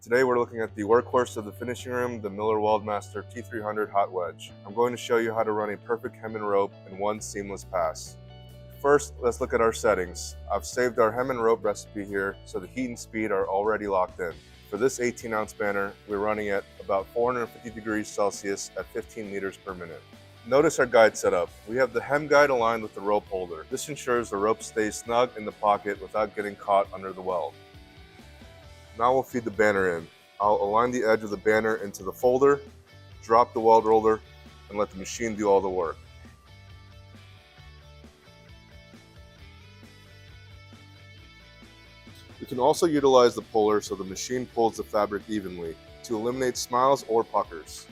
Today we're looking at the workhorse of the finishing room, the Miller Weldmaster T300 hot wedge. I'm going to show you how to run a perfect hem and rope in one seamless pass. First, let's look at our settings. I've saved our hem and rope recipe here so the heat and speed are already locked in. For this 18-ounce banner, we're running at about 450 degrees Celsius at 15 liters per minute. Notice our guide setup. We have the hem guide aligned with the rope holder. This ensures the rope stays snug in the pocket without getting caught under the weld. Now we'll feed the banner in. I'll align the edge of the banner into the folder, drop the weld roller, and let the machine do all the work. We can also utilize the puller so the machine pulls the fabric evenly to eliminate smiles or puckers.